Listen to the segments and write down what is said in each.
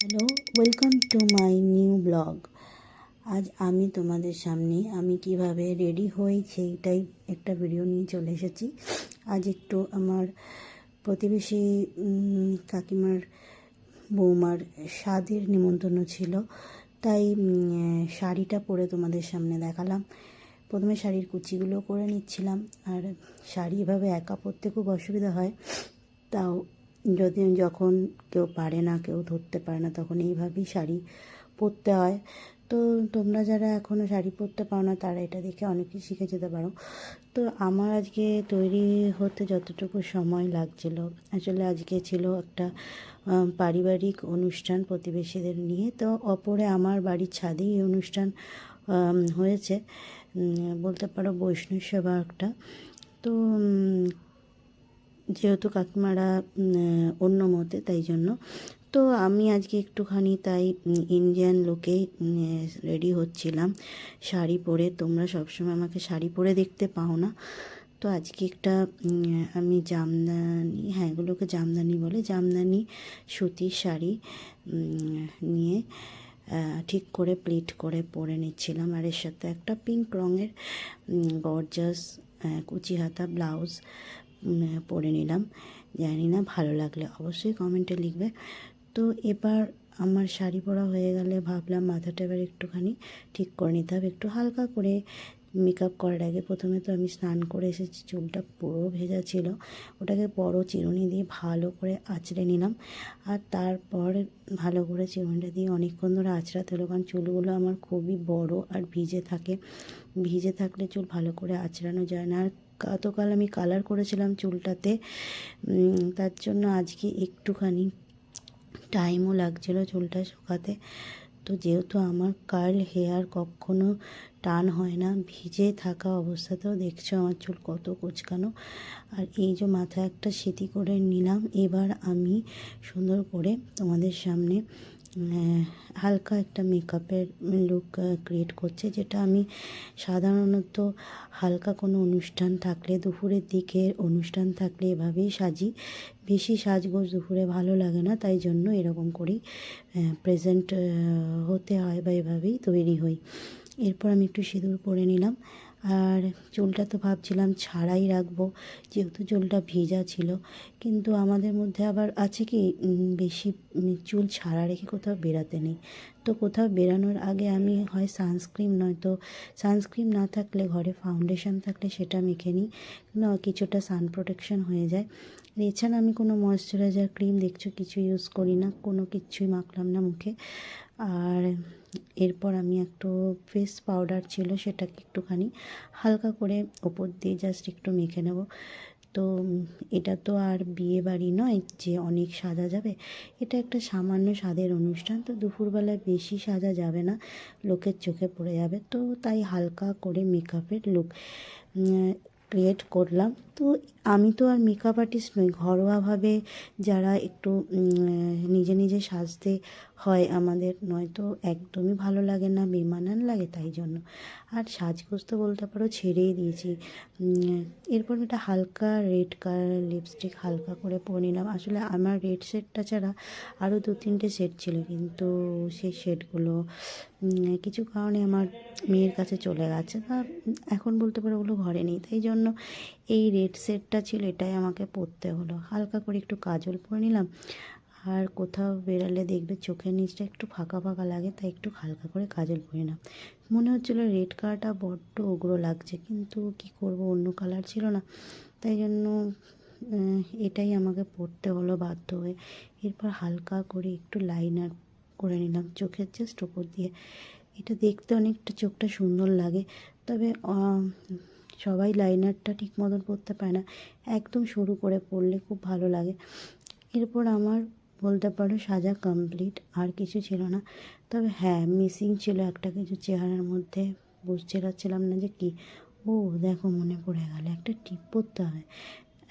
Hello, welcome to my new blog. আজ আমি তোমাদের সামনে আমি কিভাবে রেডি হই সেইটাই একটা ভিডিও নিয়ে চলে এসেছি। আজ একটু আমার প্রতিবেশী কাকিমার বৌমার স্বাদের নিমন্ত্রণ ছিল, তাই শাড়িটা পরে তোমাদের সামনে দেখালাম। প্রথমে শাড়ির কুচিগুলো করে নিচ্ছিলাম, আর শাড়ি এভাবে একা পরতে খুব অসুবিধা হয়, তাও যখন কেউ পারে না, কেউ ধরতে পারে না, তখন এইভাবেই শাড়ি পরতে হয়। তো তোমরা যারা এখনও শাড়ি পরতে পারো না, তারা এটা দেখে অনেকেই শিখে যেতে পারো। তো আমার আজকে তৈরি হতে যতটুকু সময় লাগছিল, আসলে আজকে ছিল একটা পারিবারিক অনুষ্ঠান প্রতিবেশীদের নিয়ে। তো অপরে আমার বাড়ির ছাদেই এই অনুষ্ঠান হয়েছে, বলতে পারো বৈষ্ণব সেবা একটা। তো যেহেতু কাকিমারা অন্য মতে, তাই জন্য তো আমি আজকে একটুখানি তাই ইন্ডিয়ান লুকেই রেডি হচ্ছিলাম শাড়ি পরে। তোমরা সবসময় আমাকে শাড়ি পরে দেখতে পাও না, তো আজকে একটা আমি জামদানি, হ্যাঁ এগুলোকে জামদানি বলে, জামদানি সুতির শাড়ি নিয়ে ঠিক করে প্লিট করে পরে নিচ্ছিলাম। আর এর সাথে একটা পিঙ্ক রঙের গর্জাস কুচি হাতা ব্লাউজ পরে নিলাম। জানি না, ভালো লাগলে অবশ্যই কমেন্টে লিখবে। তো এবার আমার শাড়ি পরা হয়ে গেলে ভাবলাম মাথাটা এবার একটুখানি ঠিক করে নিতে হবে, একটু হালকা করে মেকআপ করার আগে। প্রথমে তো আমি স্নান করে এসেছি, চুলটা পুরো ভেজা ছিল, ওটাকে বড় চিরুনি দিয়ে ভালো করে আঁচড়ে নিলাম। আর তারপর ভালো করে চিরুনিটা দিয়ে অনেকক্ষণ ধরে আঁচড়াতে হলো, কারণ চুলগুলো আমার খুবই বড় আর ভিজে থাকে। ভিজে থাকলে চুল ভালো করে আঁচড়ানো যায় না। আর গতকাল আমি কালার করেছিলাম চুলটাতে, তার জন্য আজকে একটুখানি টাইমও লাগছিল চুলটা শুকাতে। তো যেহেতু আমার কার্ল হেয়ার কখনো টান হয় না, ভিজে থাকা অবস্থাতেও দেখছো আমার চুল কত কোঁচকানো। আর এই যে মাথায় একটা সেটি করে নিলাম। এবার আমি সুন্দর করে তোমাদের সামনে হালকা একটা মেকআপের লুক ক্রিয়েট করছি, যেটা আমি সাধারণত হালকা কোনো অনুষ্ঠান থাকলে, দুপুরের দিকে অনুষ্ঠান থাকলে এভাবেই সাজি। বেশি সাজগোজ দুপুরে ভালো লাগে না, তাই জন্য এরকম করেই প্রেজেন্ট হতে হয় বা এভাবেই তৈরি হই। এরপর আমি একটু সিঁদুর পরে নিলাম। আর চুলটা তো ভাবছিলাম ছাড়াই রাখবো, যেহেতু চুলটা ভেজা ছিল। কিন্তু আমাদের মধ্যে আবার আছে কি, বেশি চুল ছাড়া রেখে কোথাও বেরাতে নেই। তো কোথাও বেরানোর আগে আমি হয় সানস্ক্রিন, নয়তো সানস্ক্রিন না থাকলে ঘরে ফাউন্ডেশন থাকলে সেটা মেখে নিই, না কিছুটা সান প্রোটেকশন হয়ে যায়। এছাড়া আমি কোনো ময়শ্চারাইজার ক্রিম দেখছো কিছু ইউজ করি না, কোনো কিছুই মাখলাম না মুখে। আর এরপর আমি একটু ফেস পাউডার ছিল, সেটাকে একটুখানি হালকা করে ওপর দিয়ে জাস্ট একটু মেখে নেব। তো এটা তো আর বিয়ে বাড়ি নয় যে অনেক সাজা যাবে, এটা একটা সামান্য স্বাদের অনুষ্ঠান। তো দুপুরবেলায় বেশি সাজা যাবে না, লোকের চোখে পড়ে যাবে। তো তাই হালকা করে মেকআপের লুক ক্রিয়েট করলাম। তো আমি তো আর মেকআপ আর্টিস্ট নই, ঘরোয়াভাবে যারা একটু নিজে নিজে সাজতে হয় আমাদের, নয়তো একদমই ভালো লাগে না, বেমানান লাগে, তাই জন্য। আর সাজগোজ তো বলতে পারো ছেড়েই দিয়েছি। এরপর একটা হালকা রেড কালার লিপস্টিক হালকা করে পরে নিলাম। আসলে আমার রেড শেডটা ছাড়া আরও 2-3টে শেড ছিল, কিন্তু সেই শেডগুলো কিছু কারণে আমার মেয়ের কাছে চলে গেছে, বা এখন বলতে পারো ওগুলো ঘরে নেই, তাই জন্য এই রেড শেডটা ছিল, এটাই আমাকে পরতে হলো। হালকা করে একটু কাজল পরে নিলাম। আর কোথাও বেরালে দেখবে চোখের নিচটা একটু ফাঁকা ফাঁকা লাগে, তাই একটু হালকা করে কাজল পরে নিলাম। মনে হচ্ছিলো রেড কালারটা বড্ড উগ্র লাগছে, কিন্তু কি করব, অন্য কালার ছিল না, তাই জন্য এটাই আমাকে পরতে হলো বাধ্য হয়ে। এরপর হালকা করে একটু লাইনার করে নিলাম চোখের জাস্ট ওপর দিয়ে। এটা দেখতে অনেকটা চোখটা সুন্দর লাগে, তবে সবাই লাইনারটা ঠিক মতন পরতে পারে না, একদম সরু করে পরলে খুব ভালো লাগে। এরপর আমার বলতে পারো সাজা কমপ্লিট, আর কিছু ছিল না। তবে হ্যাঁ, মিসিং ছিল একটা কিছু চেহারার মধ্যে, বুঝতে পারছিলাম না যে কী। ও দেখো, মনে পড়ে গেল, একটা টিপ পরতে হবে।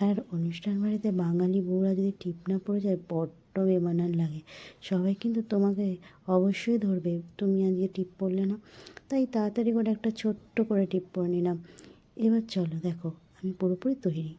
আর অনুষ্ঠান বাড়িতে বাঙালি বউরা যদি টিপ না পরে যায় বড্ড বেমানান লাগে, সবাই কিন্তু তোমাকে অবশ্যই ধরবে তুমি আজকে টিপ পরলে না। তাই তাড়াতাড়ি করে একটা ছোট্ট করে টিপ পরে নিলাম। এবার চলো দেখো আমি পুরোপুরি তৈরি।